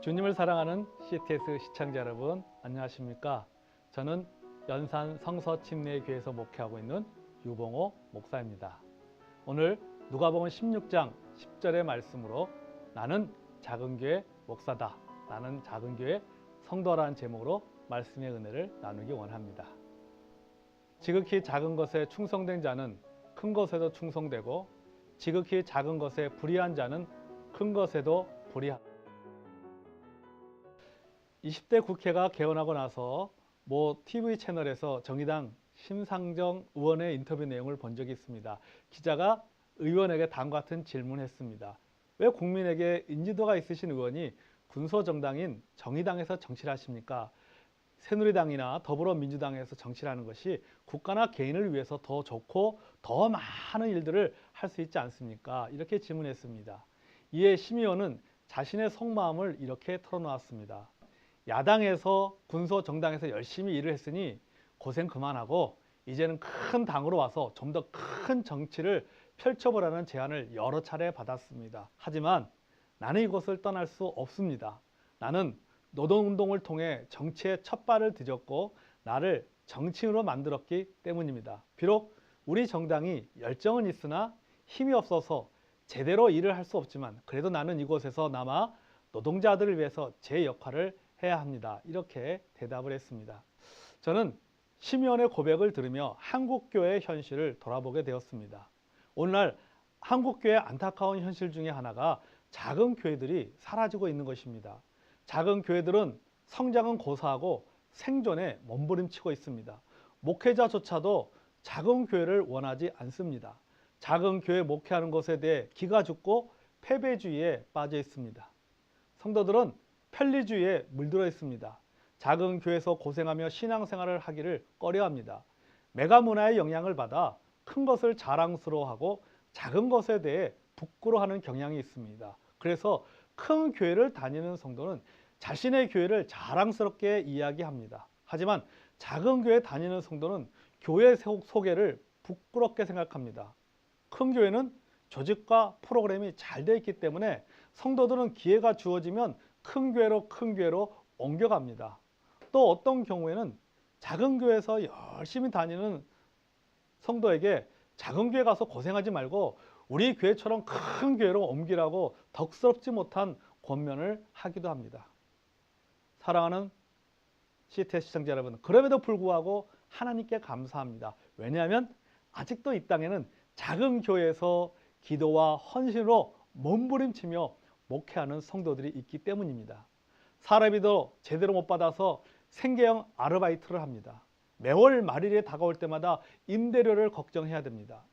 주님을 사랑하는 CTS 시청자 여러분, 안녕하십니까? 저는 연산 성서침례교회에서 목회하고 있는 유봉호 목사입니다. 오늘 누가복음 16장 10절의 말씀으로 나는 작은 교회 목사다, 나는 작은 교회 성도라는 제목으로 말씀의 은혜를 나누기 원합니다. 지극히 작은 것에 충성된 자는 큰 것에도 충성되고, 지극히 작은 것에 불의한 자는 큰 것에도 불의합니다. 20대 국회가 개원하고 나서 모 TV 채널에서 정의당 심상정 의원의 인터뷰 내용을 본 적이 있습니다. 기자가 의원에게 다음과 같은 질문을 했습니다. 왜 국민에게 인지도가 있으신 의원이 군소정당인 정의당에서 정치를 하십니까? 새누리당이나 더불어민주당에서 정치를 하는 것이 국가나 개인을 위해서 더 좋고 더 많은 일들을 할 수 있지 않습니까? 이렇게 질문했습니다. 이에 심 의원은 자신의 속마음을 이렇게 털어놓았습니다. 야당에서 군소정당에서 열심히 일을 했으니 고생 그만하고 이제는 큰 당으로 와서 좀 더 큰 정치를 펼쳐보라는 제안을 여러 차례 받았습니다. 하지만 나는 이곳을 떠날 수 없습니다. 나는 노동운동을 통해 정치의 첫 발을 디뎠고 나를 정치인으로 만들었기 때문입니다. 비록 우리 정당이 열정은 있으나 힘이 없어서 제대로 일을 할 수 없지만 그래도 나는 이곳에서 남아 노동자들을 위해서 제 역할을 해야 합니다. 이렇게 대답을 했습니다. 저는 심 의원의 고백을 들으며 한국교회의 현실을 돌아보게 되었습니다. 오늘날 한국교회의 안타까운 현실 중에 하나가 작은 교회들이 사라지고 있는 것입니다. 작은 교회들은 성장은 고사하고 생존에 몸부림치고 있습니다. 목회자조차도 작은 교회를 원하지 않습니다. 작은 교회 목회하는 것에 대해 기가 죽고 패배주의에 빠져 있습니다. 성도들은 편리주의에 물들어 있습니다. 작은 교회에서 고생하며 신앙생활을 하기를 꺼려합니다. 메가문화의 영향을 받아 큰 것을 자랑스러워하고 작은 것에 대해 부끄러워하는 경향이 있습니다. 그래서 큰 교회를 다니는 성도는 자신의 교회를 자랑스럽게 이야기합니다. 하지만 작은 교회 다니는 성도는 교회 소개를 부끄럽게 생각합니다. 큰 교회는 조직과 프로그램이 잘 되어 있기 때문에 성도들은 기회가 주어지면 큰 교회로 옮겨갑니다. 또 어떤 경우에는 작은 교회에서 열심히 다니는 성도에게 작은 교회 가서 고생하지 말고 우리 교회처럼 큰 교회로 옮기라고 덕스럽지 못한 권면을 하기도 합니다. 사랑하는 CTS 시청자 여러분, 그럼에도 불구하고 하나님께 감사합니다. 왜냐하면 아직도 이 땅에는 작은 교회에서 기도와 헌신으로 몸부림치며 목회하는 성도들이 있기 때문입니다. 사례비도 제대로 못 받아서 생계형 아르바이트를 합니다. 매월 말일이 다가올 때마다 임대료를 걱정해야 됩니다.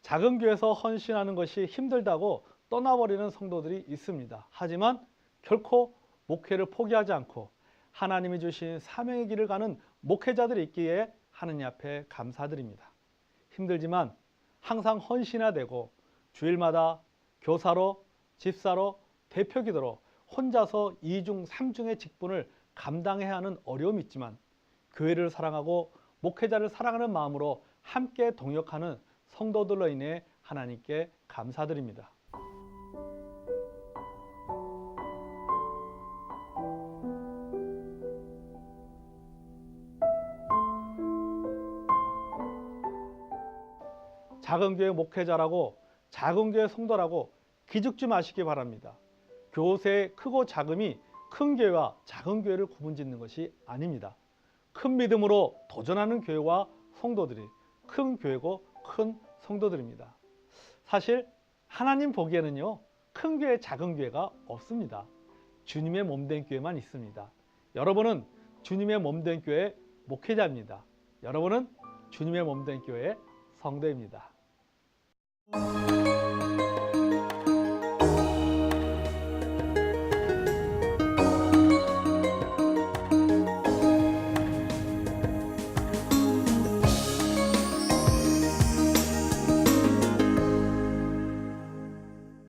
작은 교회에서 헌신하는 것이 힘들다고 떠나버리는 성도들이 있습니다. 하지만 결코 목회를 포기하지 않고 하나님이 주신 사명의 길을 가는 목회자들이 있기에 하느님 앞에 감사드립니다. 힘들지만 항상 헌신해되고 주일마다 교사로, 집사로, 대표기도로 혼자서 2중, 3중의 직분을 감당해야 하는 어려움이 있지만 교회를 사랑하고 목회자를 사랑하는 마음으로 함께 동역하는 성도들로 인해 하나님께 감사드립니다. 작은 교회 목회자라고 작은 교회 성도라고 기죽지 마시기 바랍니다. 교세 크고 작음이 큰 교회와 작은 교회를 구분짓는 것이 아닙니다. 큰 믿음으로 도전하는 교회와 성도들이 큰 교회고 큰 성도들입니다. 사실 하나님 보기에는요, 큰 교회, 작은 교회가 없습니다. 주님의 몸된 교회만 있습니다. 여러분은 주님의 몸된 교회 목회자입니다. 여러분은 주님의 몸된 교회 성도입니다.